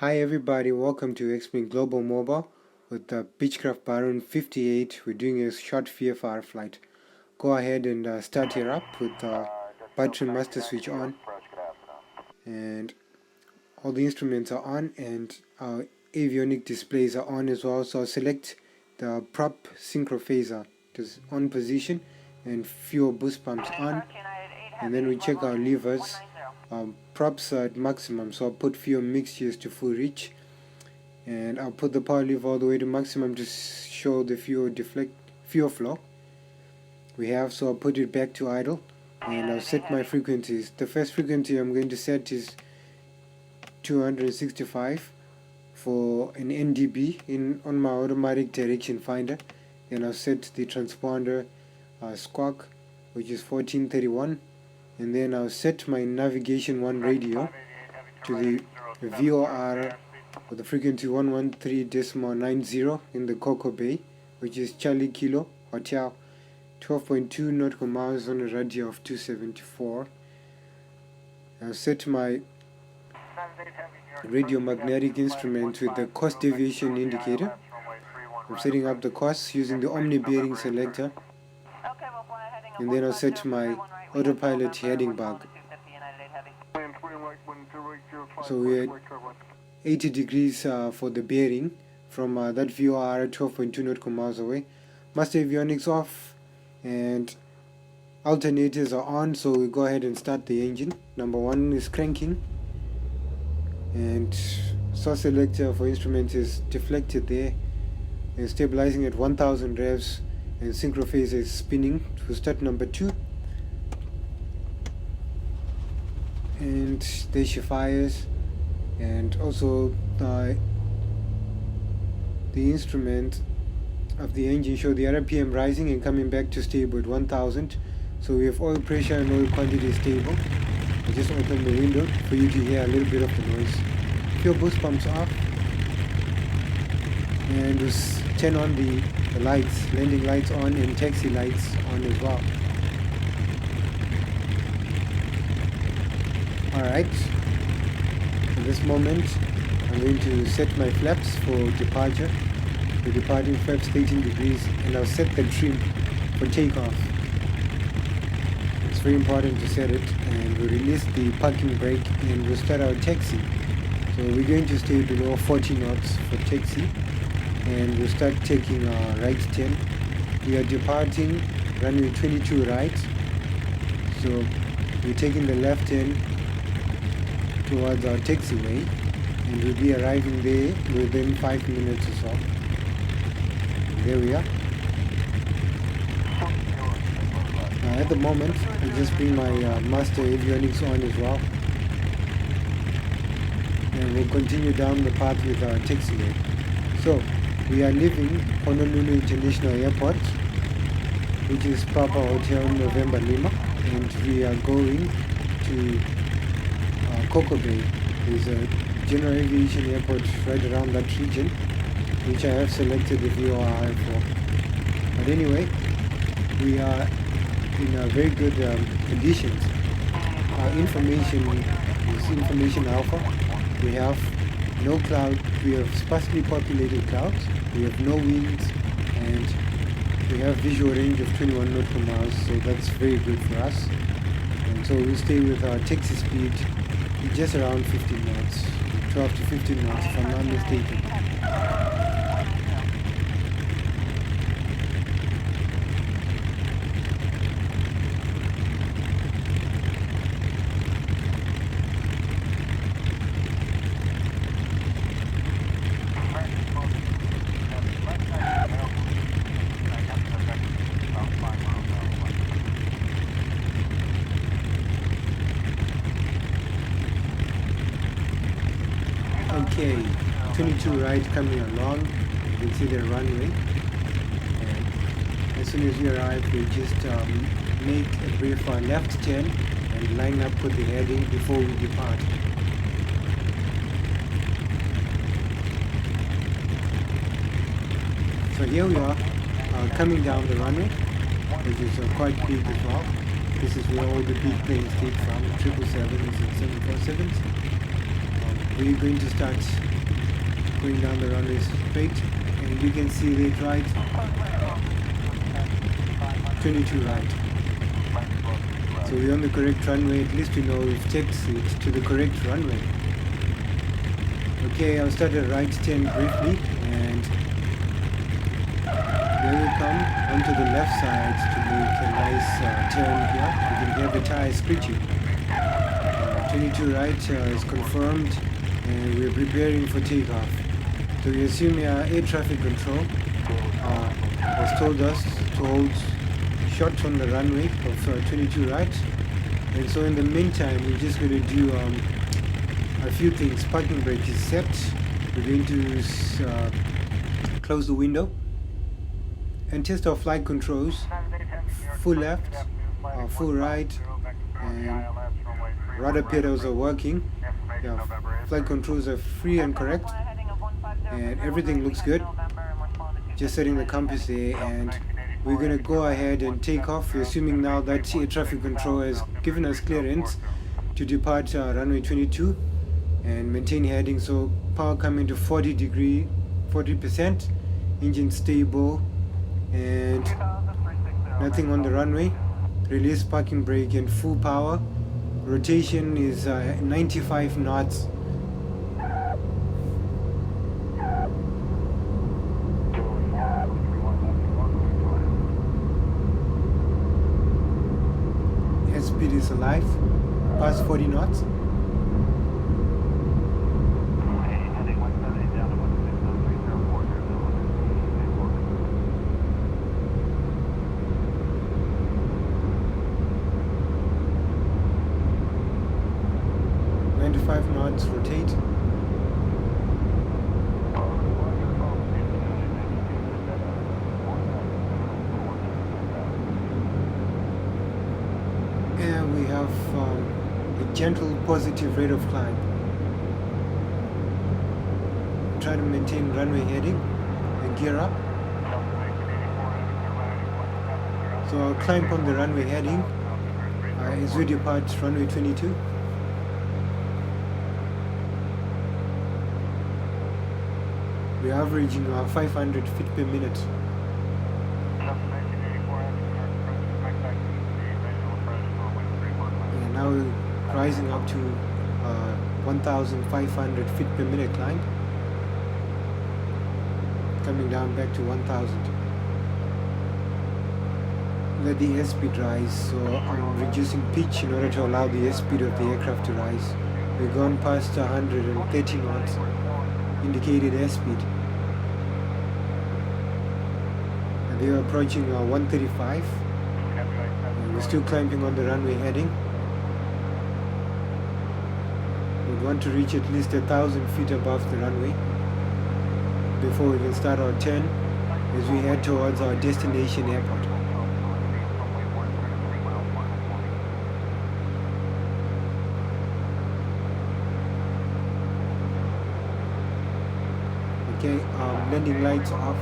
Hi everybody, welcome to Explain Global Mobile with the Beechcraft Baron 58. We're doing a short VFR flight. Go ahead and start her up with the battery master switch on, and all the instruments are on, and our avionic displays are on as well. So I'll select the prop synchro phaser, it is on position, and fuel boost pumps on, and then we check our levers. Props are at maximum, so I'll put fuel mixtures to full reach, and I'll put the power lever all the way to maximum to show the fuel flow we have. So I'll put it back to idle, and I'll set my frequencies. The first frequency I'm going to set is 265 for an NDB on my automatic direction finder. Then I'll set the transponder squawk, which is 1431, and then I'll set my navigation 1 radio to the VOR with the frequency 113.90 in the Coco Bay, which is Charlie Kilo Hotel, 12.2 nautical miles on a radio of 274. I'll set my radio magnetic instrument with the cost deviation indicator. I'm setting up the costs using the Omni bearing selector, and then I'll set my autopilot heading bug. So we're at 80 degrees for the bearing from that VOR 12.2 nautical miles away. Master avionics off and alternators are on, so we go ahead and start the engine. Number 1 is cranking, and source selector for instruments is deflected there and stabilizing at 1000 revs, and synchro phaser is spinning to start number 2. And there she fires, and also the instrument of the engine show the RPM rising and coming back to stable at 1000. So we have oil pressure and oil quantity stable. I just open the window for you to hear a little bit of the noise. Fuel boost pumps off, and we turn on the lights, landing lights on and taxi lights on as well. Alright, at this moment I'm going to set my flaps for departure. The departing flaps 18 degrees, and I'll set the trim for takeoff. It's very important to set it, and we'll release the parking brake and we'll start our taxi. So we're going to stay below 40 knots for taxi, and we'll start taking right 10. We are departing runway 22 right, so we're taking the left turn towards our taxiway, and we'll be arriving there within 5 minutes or so. There we are. At the moment, I just bring my master avionics on as well, and we'll continue down the path with our taxiway. So we are leaving Honolulu International Airport, which is Papa Hotel November Lima, and we are going to Coco Bay. There's a general aviation airport right around that region, which I have selected the VOR for. But anyway, we are in a very good conditions. Our information is information alpha. We have no cloud, we have sparsely populated clouds, we have no winds, and we have visual range of 21 nautical miles, so that's very good for us. And so we'll stay with our taxi speed just around 15 knots, 12 to 15 knots if I'm not mistaken. Okay, 22 right coming along. You can see the runway, and as soon as we arrive, we just make a brief left turn and line up with the heading before we depart. So here we are, coming down the runway, which is quite big as well. This is where all the big planes take from, 777s and 747s. We're going to start going down the runway straight, and you can see it right, 22 right. So we're on the correct runway. At least we know we've taxied to the correct runway. Okay, I'll start at right 10 briefly, and there we come onto the left side to make a nice turn here. You can hear the tires screeching. 22 right is confirmed, and we're preparing for takeoff. So we assume air traffic control has told us to hold short on the runway of 22 right. And so in the meantime, we're just going to do a few things. Parking brake is set. We're going to close the window and test our flight controls. Full left, full right, and rudder pedals are working. Yeah, flight controls are free and correct, and everything looks good. Just setting the compass there, and we're going to go ahead and take off. We're assuming now that air traffic control has given us clearance to depart runway 22 and maintain heading. So power coming to 40%, engine stable, and nothing on the runway. Release parking brake and full power. Rotation is 95 knots. Speed is alive, past 40 knots. Knots, rotate. And we have a gentle positive rate of climb. Try to maintain runway heading and gear up. So I'll climb on the runway heading as we depart runway 22. We're averaging 500 feet per minute. And now we're rising up to 1,500 feet per minute climb. Coming down back to 1,000. Let the airspeed rise, so I'm reducing pitch in order to allow the airspeed of the aircraft to rise. We've gone past 130 knots. Indicated airspeed. And they are approaching 135. And we're still climbing on the runway heading. We want to reach at least 1,000 feet above the runway before we can start our turn as we head towards our destination airport. Okay, landing lights off,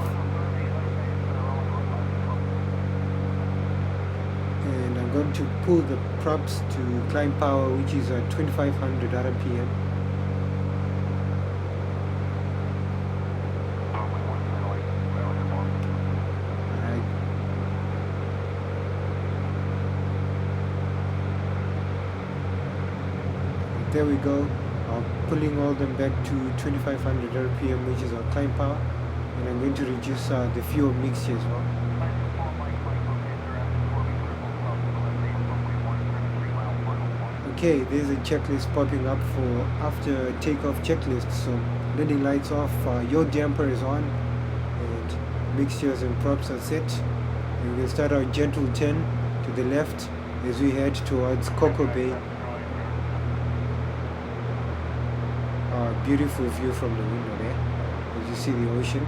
and I'm going to pull the props to climb power, which is at 2500 RPM. Alright. There we go. Pulling all them back to 2500 RPM, which is our climb power, and I'm going to reduce the fuel mixture as well. Okay, there's a checklist popping up for after takeoff checklist. So landing lights off, yaw damper is on, and mixtures and props are set, and we'll start our gentle turn to the left as we head towards Coco Bay. Beautiful view from the window there, as you see the ocean.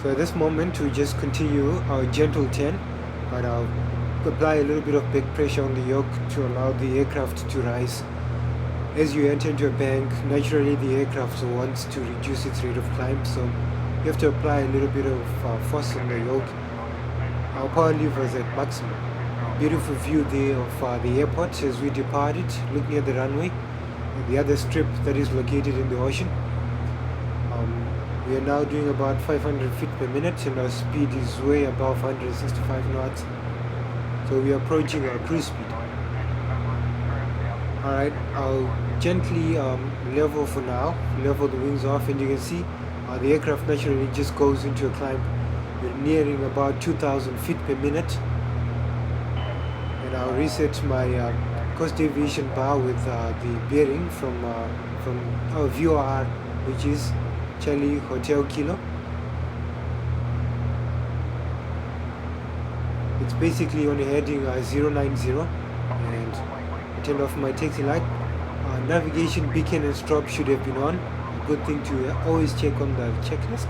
So at this moment we just continue our gentle turn, but I'll apply a little bit of back pressure on the yoke to allow the aircraft to rise. As you enter into a bank, naturally the aircraft wants to reduce its rate of climb, so you have to apply a little bit of force on the yoke. Our power lever is at maximum. Beautiful view there of the airport as we departed, looking at the runway and the other strip that is located in the ocean. We are now doing about 500 feet per minute and our speed is way above 165 knots. So we are approaching our cruise speed. Alright, I'll gently level for now, level the wings off, and you can see the aircraft naturally just goes into a climb. We're nearing about 2,000 feet per minute. And I'll reset my coast deviation bar with the bearing from our VFR, which is Charlie Hotel Kilo. It's basically on a heading 090, and I turned off my taxi light. Navigation beacon and strobe should have been on. A good thing to always check on the checklist.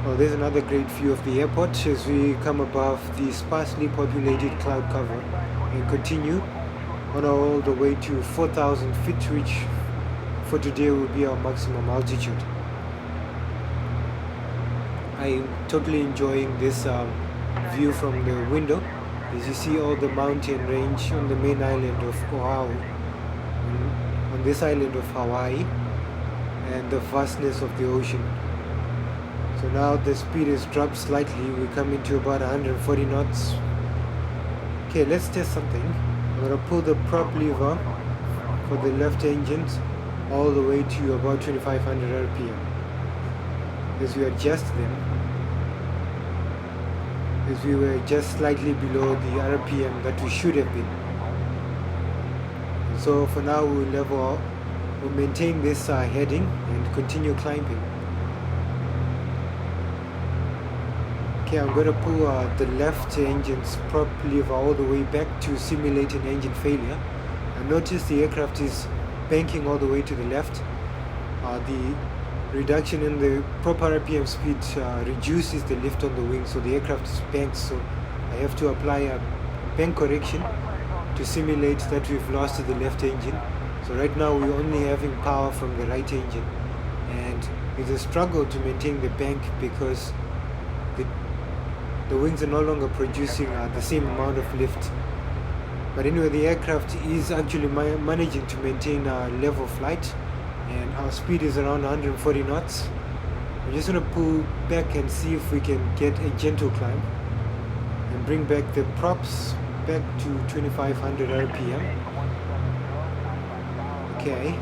Oh, there's another great view of the airport as we come above the sparsely populated cloud cover and continue on all the way to 4,000 feet, which for today will be our maximum altitude. I'm totally enjoying this view from the window as you see all the mountain range on the main island of Ohau, on this island of Hawaii, and the vastness of the ocean. So now the speed is dropped slightly. We come into about 140 knots. Okay, let's test something. I'm going to pull the prop lever for the left engines all the way to about 2500 RPM. As we adjust them, as we were just slightly below the RPM that we should have been. So for now we'll maintain this heading and continue climbing. Okay, I'm going to pull the left engine's prop lever all the way back to simulate an engine failure. And notice the aircraft is banking all the way to the left. The reduction in the proper RPM speed reduces the lift on the wing, so the aircraft is banked. So I have to apply a bank correction to simulate that we've lost the left engine. So right now we're only having power from the right engine, and it's a struggle to maintain the bank because the wings are no longer producing the same amount of lift. But anyway, the aircraft is actually managing to maintain level flight, and our speed is around 140 knots. I'm just going to pull back and see if we can get a gentle climb and bring back the props back to 2500 RPM. Okay.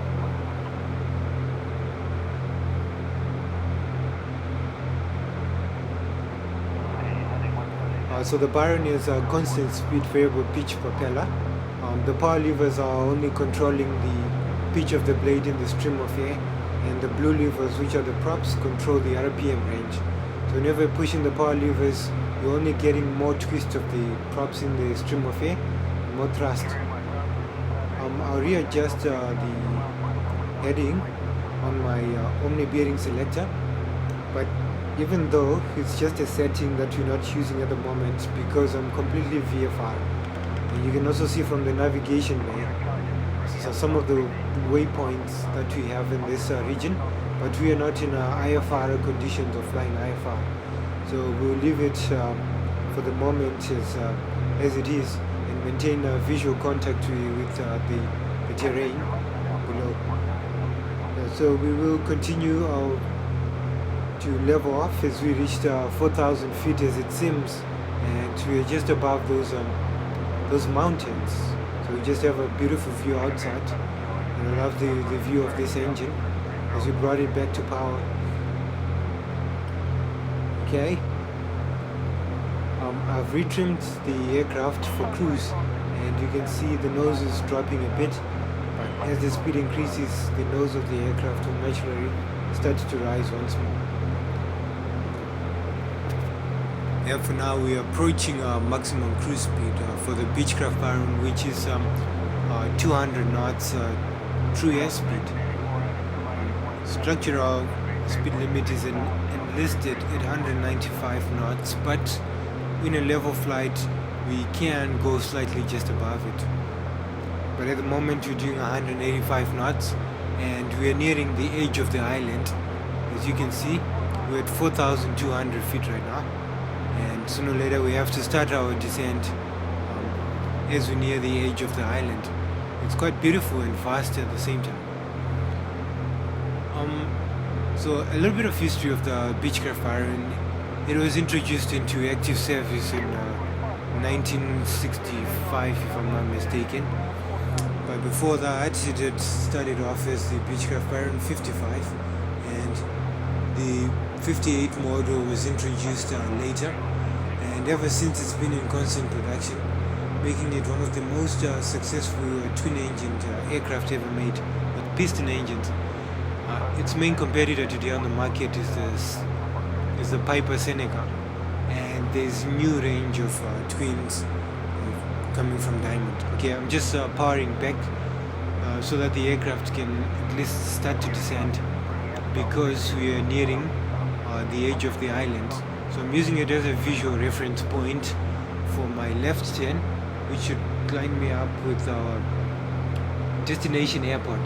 So the Baron is a constant speed variable pitch propeller. The power levers are only controlling the pitch of the blade in the stream of air, and the blue levers, which are the props, control the RPM range. So whenever you're pushing the power levers, you're only getting more twist of the props in the stream of air, more thrust. I'll readjust the heading on my Omni bearing selector, but even though it's just a setting that we're not using at the moment because I'm completely VFR. And you can also see from the navigation there, so some of the waypoints that we have in this region, but we are not in IFR conditions of flying IFR. So we'll leave it for the moment as it is and maintain visual contact with the terrain below. So we will continue to level off as we reached 4,000 feet as it seems, and we are just above those mountains. So we just have a beautiful view outside, and I love the view of this engine as we brought it back to power. Okay, I've retrimmed the aircraft for cruise, and you can see the nose is dropping a bit, but as the speed increases, the nose of the aircraft will naturally start to rise once more. Yeah, for now we are approaching our maximum cruise speed for the Beechcraft Baron, which is 200 knots true airspeed. Structural speed limit is enlisted at 195 knots, but in a level flight we can go slightly just above it. But at the moment we're doing 185 knots and we are nearing the edge of the island. As you can see, we're at 4,200 feet right now, and sooner or later we have to start our descent as we near the edge of the island. It's quite beautiful and vast at the same time. So a little bit of history of the Beechcraft Baron. It was introduced into active service in 1965, if I'm not mistaken. But before that, it had started off as the Beechcraft Baron 55, and the 58 model was introduced later, and ever since it's been in constant production, making it one of the most successful twin-engined aircraft ever made, with piston engines. Its main competitor today on the market is the Piper Seneca, and there's a new range of twins coming from Diamond. Okay, I'm just powering back so that the aircraft can at least start to descend, because we are nearing the edge of the island. So I'm using it as a visual reference point for my left turn, which should line me up with our destination airport.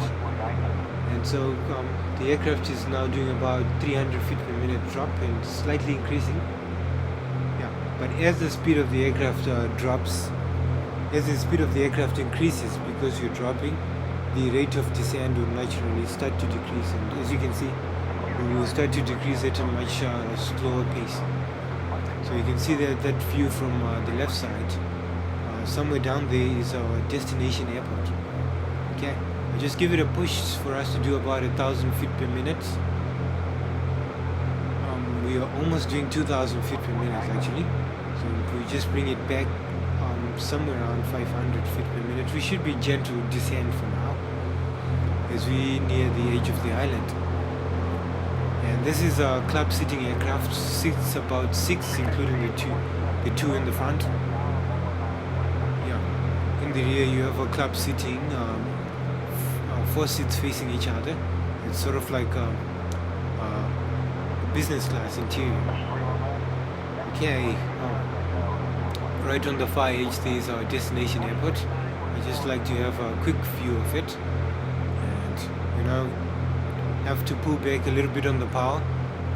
And so the aircraft is now doing about 300 feet per minute drop and slightly increasing. Yeah, but as the speed of the aircraft as the speed of the aircraft increases because you're dropping, the rate of descent will naturally start to decrease. And as you can see, we will start to decrease at a much slower pace. So you can see that view from the left side. Somewhere down there is our destination airport. Okay. Just give it a push for us to do about 1,000 feet per minute. We are almost doing 2,000 feet per minute actually. So if we just bring it back somewhere around 500 feet per minute, we should be gentle descent for now as we near the edge of the island. And this is a club sitting aircraft, sits about 6, including the two in the front. Yeah, in the rear you have a club sitting. 4 seats facing each other. It's sort of like a business class interior. Okay, right on the far edge there is our destination airport. I just like to have a quick view of it, and have to pull back a little bit on the power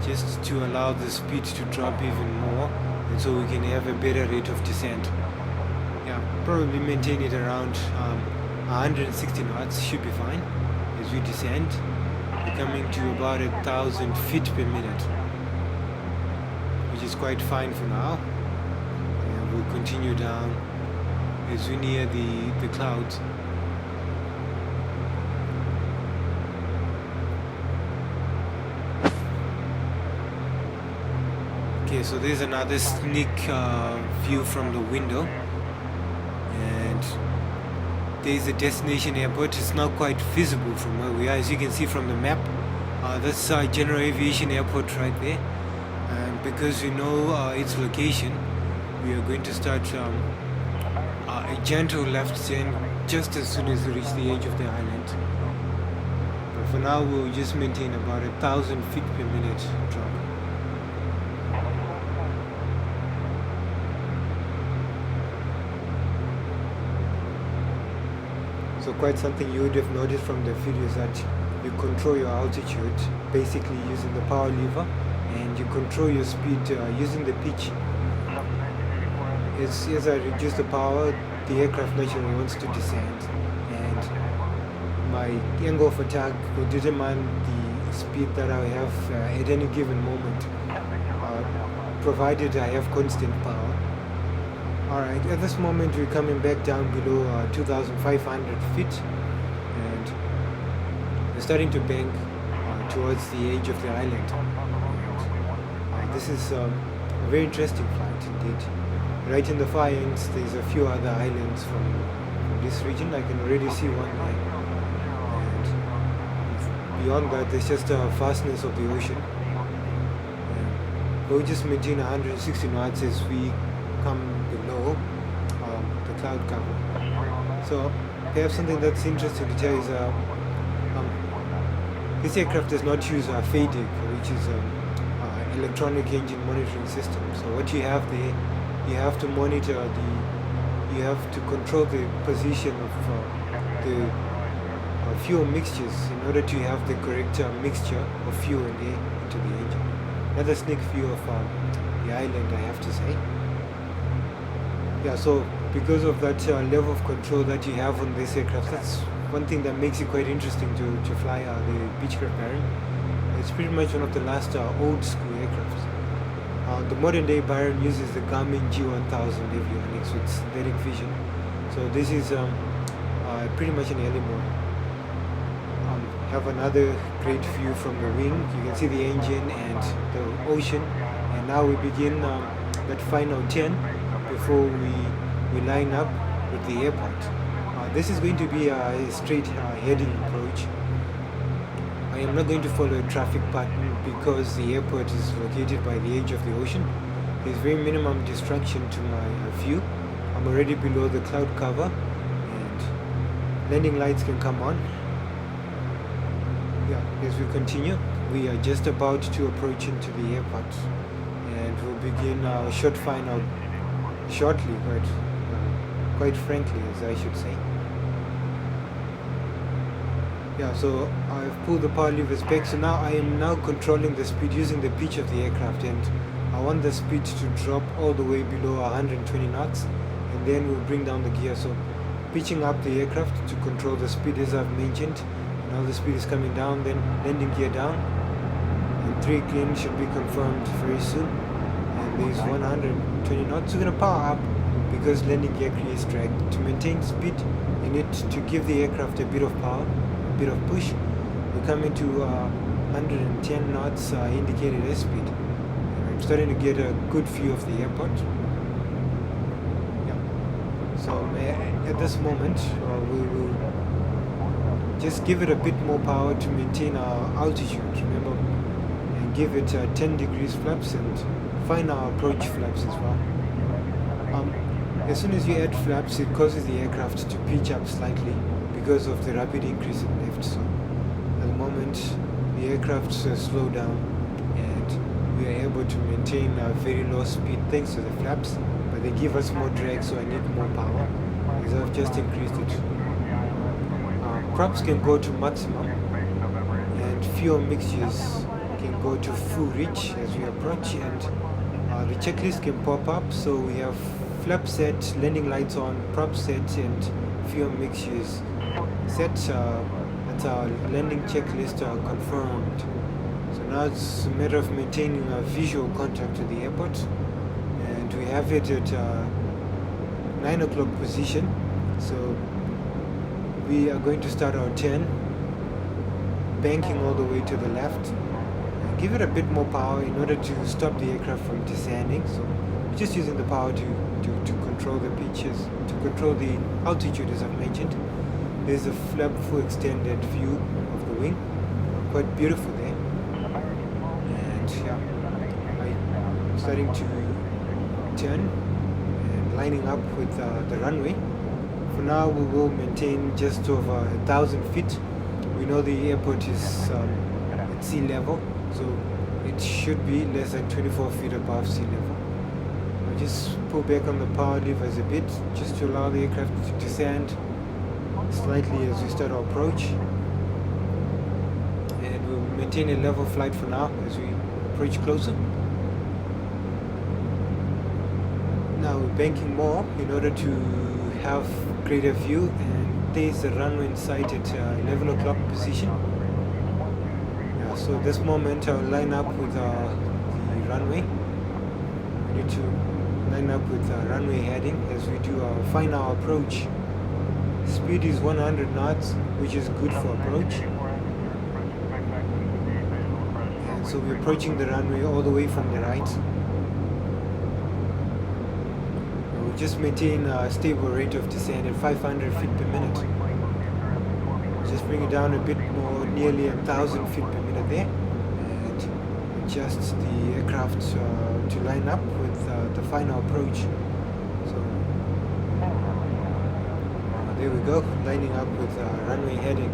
just to allow the speed to drop even more, and so we can have a better rate of descent. Yeah, probably maintain it around 160 knots should be fine as we descend. We're coming to about 1,000 feet per minute, which is quite fine for now. And we'll continue down as we near the clouds. Okay, so there's another sneak view from the window, and there's a destination airport. It's not quite visible from where we are, as you can see from the map. That's General Aviation Airport right there, and because we know its location, we are going to start a gentle left turn just as soon as we reach the edge of the island. But for now we'll just maintain about 1,000 feet per minute drop. So quite something you would have noticed from the videos, that you control your altitude basically using the power lever, and you control your speed using the pitch. As I reduce the power, the aircraft naturally wants to descend, and my angle of attack will determine the speed that I have at any given moment, provided I have constant power. Alright, at this moment we're coming back down below 2,500 feet, and we're starting to bank towards the edge of the island. And, this is a very interesting flight indeed. Right in the far end there's a few other islands from this region. I can already see one there, and beyond that there's just a vastness of the ocean. And we'll just maintain 160 knots as we come below the cloud cover. So perhaps something that's interesting to tell is this aircraft does not use a FADEC, which is electronic engine monitoring system. So what you have there, you have to monitor you have to control the position of the fuel mixtures in order to have the correct mixture of fuel and air into the engine. another sneak view of the island, I have to say. Yeah, so because of that level of control that you have on this aircraft, that's one thing that makes it quite interesting to fly the Beechcraft Baron. It's pretty much one of the last old school aircrafts. The modern day Baron uses the Garmin G1000 avionics with synthetic vision. So this is pretty much an early model. Have another great view from the wing. You can see the engine and the ocean. And now we begin that final turn before we line up with the airport. This is going to be a straight heading approach. I am not going to follow a traffic pattern because the airport is located by the edge of the ocean. There's very minimum distraction to my view. I'm already below the cloud cover and landing lights can come on. Yeah, as we continue, we are just about to approach into the airport and we'll begin our short final shortly, but quite frankly, as I should say. Yeah, so I've pulled the power levers back, so now I am now controlling the speed using the pitch of the aircraft, and I want the speed to drop all the way below 120 knots, and then we'll bring down the gear. So pitching up the aircraft to control the speed as I've mentioned. Now the speed is coming down, then landing gear down, and 3 clean should be confirmed very soon. And there's 120 knots. We're going to power up because landing gear creates drag. To maintain speed, you need to give the aircraft a bit of power, a bit of push. We come into 110 knots indicated airspeed. I'm starting to get a good view of the airport. Yeah. So at this moment, we will just give it a bit more power to maintain our altitude, remember, and give it 10 degrees flaps and find our approach flaps as well. As soon as you add flaps, it causes the aircraft to pitch up slightly because of the rapid increase in lift. So at the moment, the aircraft slow down and we are able to maintain a very low speed thanks to the flaps, but they give us more drag, so I need more power because I've just increased it. Props can go to maximum and fuel mixtures can go to full reach as we approach, and the checklist can pop up. So we have flap set, landing lights on, prop set, and fuel mixtures set. That's our landing checklist confirmed. So now it's a matter of maintaining a visual contact to the airport, and we have it at 9 o'clock position. So we are going to start our turn, banking all the way to the left. Give it a bit more power in order to stop the aircraft from descending. So we're just using the power to control the pitches, to control the altitude as I've mentioned. There's a flap full extended view of the wing, quite beautiful there. And yeah, I'm starting to turn and lining up with the runway. For now, we will maintain just over 1,000 feet. We know the airport is at sea level, so it should be less than 24 feet above sea level. I'll just pull back on the power levers a bit, just to allow the aircraft to descend slightly as we start our approach. And we'll maintain a level flight for now as we approach closer. Now we're banking more in order to have greater view, and there's the runway in sight at 11 o'clock position. Yeah, so at this moment I'll line up with the runway. We need to line up with runway heading as we do our final approach. Speed is 100 knots, which is good for approach. And so we're approaching the runway all the way from the right. Just maintain a stable rate of descent at 500 feet per minute. Just bring it down a bit more, nearly 1,000 feet per minute there, and adjust the aircraft to line up with the final approach. So there we go, lining up with runway heading.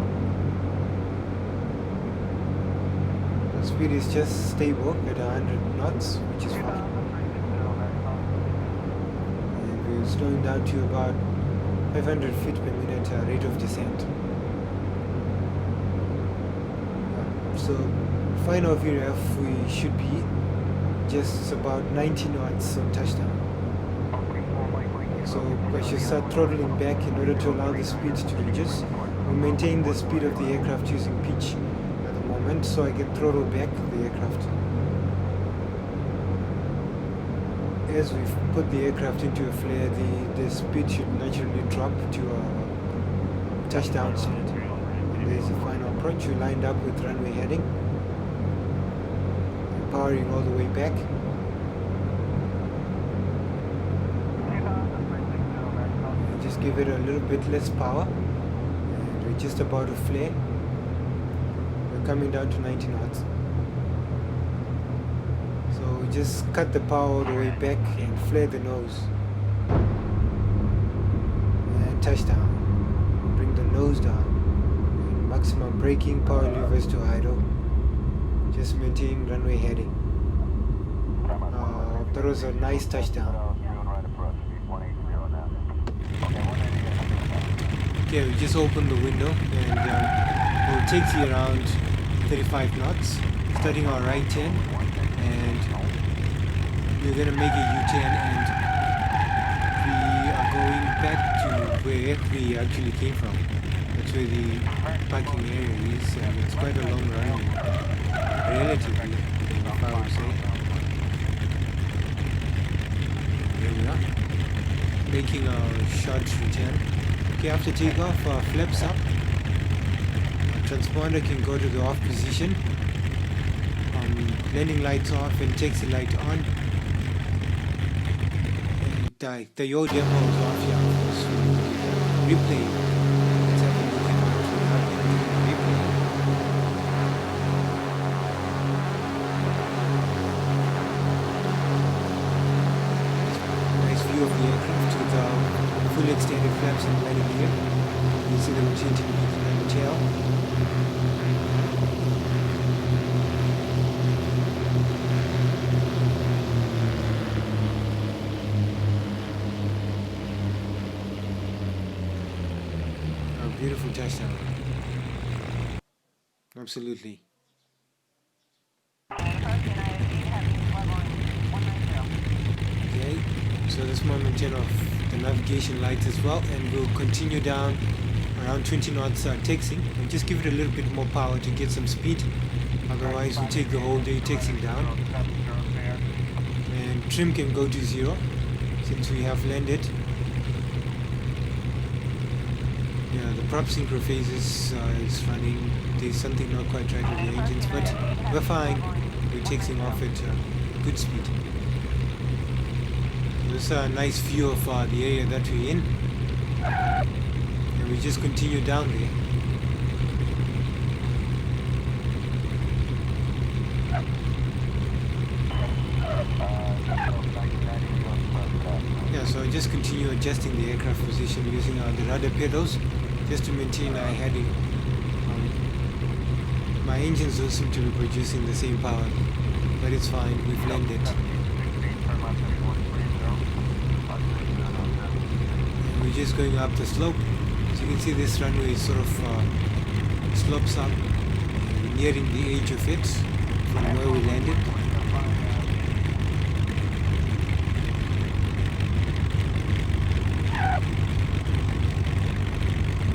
The speed is just stable at 100 knots, which is fine. Slowing down to about 500 feet per minute rate of descent. So final VFR we should be just about 90 knots on touchdown. So I should start throttling back in order to allow the speed to reduce. We maintain the speed of the aircraft using pitch at the moment, so I can throttle back the aircraft. As we've put the aircraft into a flare, the speed should naturally drop to a touchdown speed. And there's the final approach. We lined up with runway heading, powering all the way back. Just give it a little bit less power, and we're just about to flare. We're coming down to 90 knots. So we just cut the power all the way back and flare the nose. And touchdown. Bring the nose down. And maximum braking, power levers to idle. Just maintain runway heading. That was a nice touchdown. Okay, we just opened the window and we'll taxi around 35 knots, starting our right turn, and we're going to make a U-turn, and we are going back to where we actually came from. That's where the parking area is, and it's quite a long runway, relatively, if I would say. There we are, making our short return. Okay, after takeoff, flaps up. Transponder can go to the off position. Landing lights off and taxi light on. And the yaw demo is off here. So replay. Let's have a look at the replay. Nice view of the aircraft with fully extended flaps and landing gear. You see the rotating beacon and the tail. A beautiful touchdown. Absolutely. Okay, so this moment turn off the navigation lights as well, and we'll continue down around 20 knots taxiing, and just give it a little bit more power to get some speed. Otherwise we take the whole day taxiing down. And trim can go to 0 since we have landed. Yeah, the prop synchro phases is running. There's something not quite right with the engines, but we're fine. We're taxiing off at good speed. This is a nice view of the area that we're in, and we just continue down there. Yeah, so I just continue adjusting the aircraft position using the rudder pedals just to maintain our heading. My engines don't seem to be producing the same power, but it's fine, we've landed. We're just going up the slope, so you can see this runway sort of slopes up, nearing the edge of it from where we landed.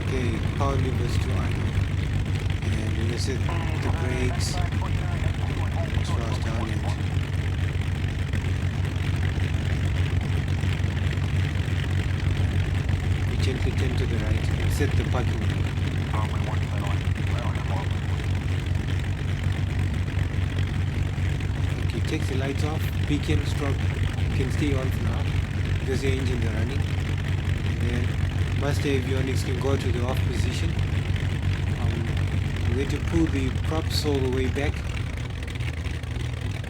Okay, power levers to idle, and when you set the brakes, thrust down it. Gently turn to the right and set the parking brake. Okay, take the lights off, beacon, strobe can stay on for now because the engines are running. And then master avionics can go to the off position. We're going to pull the props all the way back,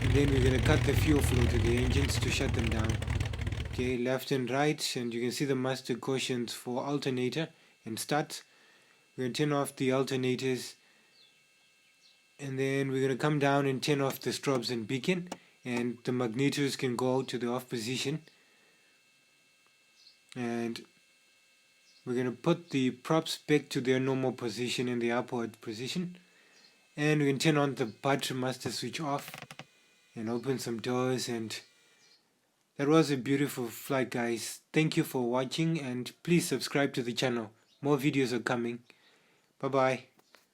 and then we're going to cut the fuel flow to the engines to shut them down. Okay, left and right, and you can see the master cautions for alternator and start. We're going to turn off the alternators, and then we're going to come down and turn off the strobes and beacon, and the magnetos can go to the off position. And we're going to put the props back to their normal position in the upward position, and we can turn on the battery master switch off, and open some doors, and that was a beautiful flight, guys. Thank you for watching, and please subscribe to the channel. More videos are coming. Bye bye.